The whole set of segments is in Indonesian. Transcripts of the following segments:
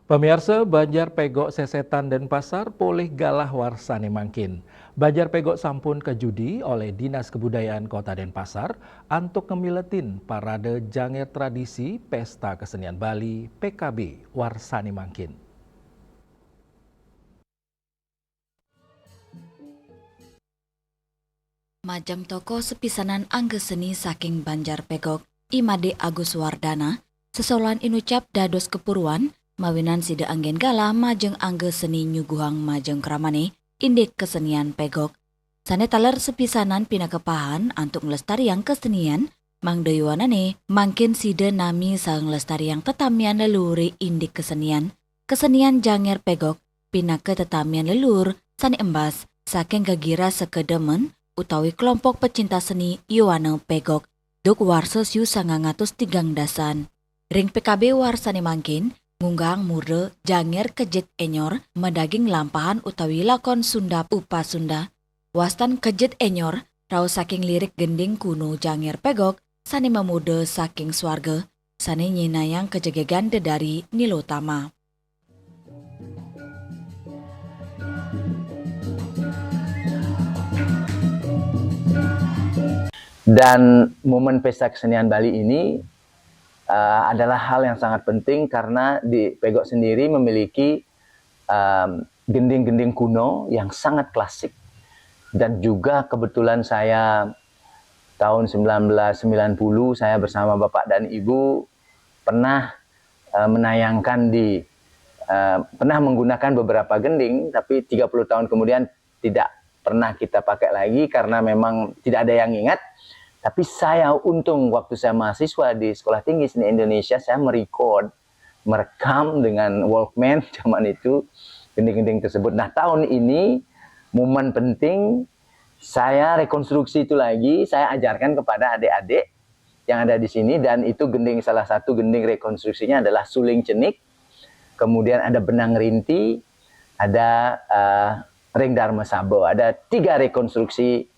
Pemirsa, Banjar Pegok Sesetan dan Pasar poleh galah warsane mangkin. Banjar Pegok sampun kejudi oleh Dinas Kebudayaan Kota Denpasar untuk ngemiletin parade Janger Tradisi Pesta Kesenian Bali PKB warsane mangkin. Majang toko sepisanan angge seni saking Banjar Pegok, Imade Agus Wardana, sesolan inucap dados kepuruan, mawinan sida anggen galah majeng angge seni nyuguhang majeng kramane, indek kesenian Pegok. Sane taler sepisanan pinakepahan antuk ngelestariang kesenian, mang doywanane mangkin sida nami sang lestariang tetamian leluri indek kesenian Janger Pegok, pinake tetamian lelur, sane embas, saking gagira sekedemen, utawi kelompok pecinta seni Yowana Pegok duk warsos yu 930 ring PKB warsane mangkin ngunggang murde Janger Kejet Enyor medaging lampahan utawi lakon Sunda Upa Sunda wastan Kejet Enyor rau saking lirik gending kuno Janger Pegok sane memude saking swarga sane nyinayang kejegegan dedari Nilotama. Dan momen Pesta Kesenian Bali ini adalah hal yang sangat penting karena di Pegok sendiri memiliki gending-gending kuno yang sangat klasik. Dan juga kebetulan saya tahun 1990 saya bersama Bapak dan Ibu pernah pernah menggunakan beberapa gending, tapi 30 tahun kemudian tidak pernah kita pakai lagi karena memang tidak ada yang ingat. Tapi saya untung waktu saya mahasiswa di Sekolah Tinggi Seni Indonesia, saya merekam dengan Walkman zaman itu gending-gending tersebut. Nah, tahun ini momen penting, saya rekonstruksi itu lagi, saya ajarkan kepada adik-adik yang ada di sini, dan itu gending, salah satu gending rekonstruksinya adalah suling cenik, kemudian ada benang rinti, ada ring dharma sabo, ada 3 rekonstruksi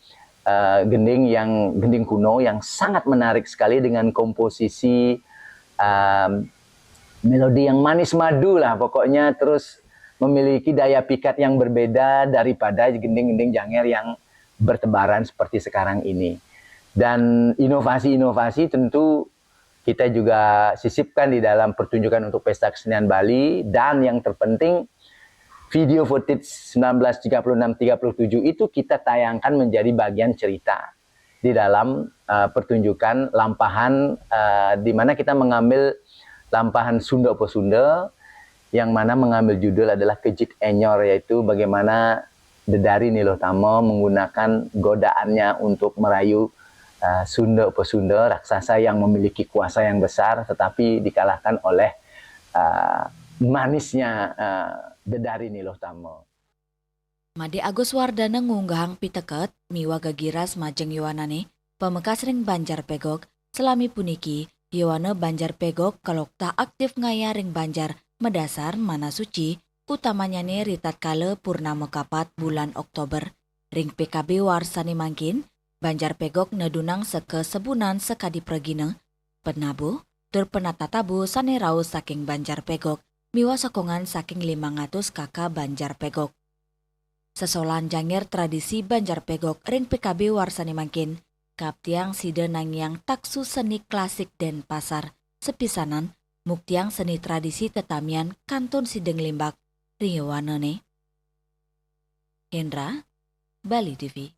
gending kuno yang sangat menarik sekali dengan komposisi melodi yang manis madu lah pokoknya, terus memiliki daya pikat yang berbeda daripada gending-gending Janger yang bertebaran seperti sekarang ini. Dan inovasi-inovasi tentu kita juga sisipkan di dalam pertunjukan untuk Pesta Kesenian Bali, dan yang terpenting video footage 1936-37 itu kita tayangkan menjadi bagian cerita di dalam pertunjukan lampahan di mana kita mengambil lampahan Sunda Opo Sunda yang mana mengambil judul adalah Kejet Enyor, yaitu bagaimana Dedari Nilotama menggunakan godaannya untuk merayu Sunda Opo Sunda, raksasa yang memiliki kuasa yang besar tetapi dikalahkan oleh manisnya Dedari Nilotama. Made Agus Wardana ngunggahang piteket miwa gagiras majeng Yowanane pemekas ring Banjar Pegok selami puniki Yowana Banjar Pegok kalau tak aktif ngaya ring Banjar medasar mana suci utamanya ne ritat kale purnama kapat bulan Oktober ring PKB warsani mangkin Banjar Pegok nedunang seke sebunan sekadi pregine penabu tur penatatabu sane raus saking Banjar Pegok miwa sokongan saking 500 kakak Banjar Pegok. Sesolan Janger tradisi Banjar Pegok ring PKB warsani mangkin, kaptiang sida nangyang taksu seni klasik Denpasar, sepisanan muktiang seni tradisi tetamian Kantun Sideng Limbak, Rio Wanone. Hendra, Bali TV.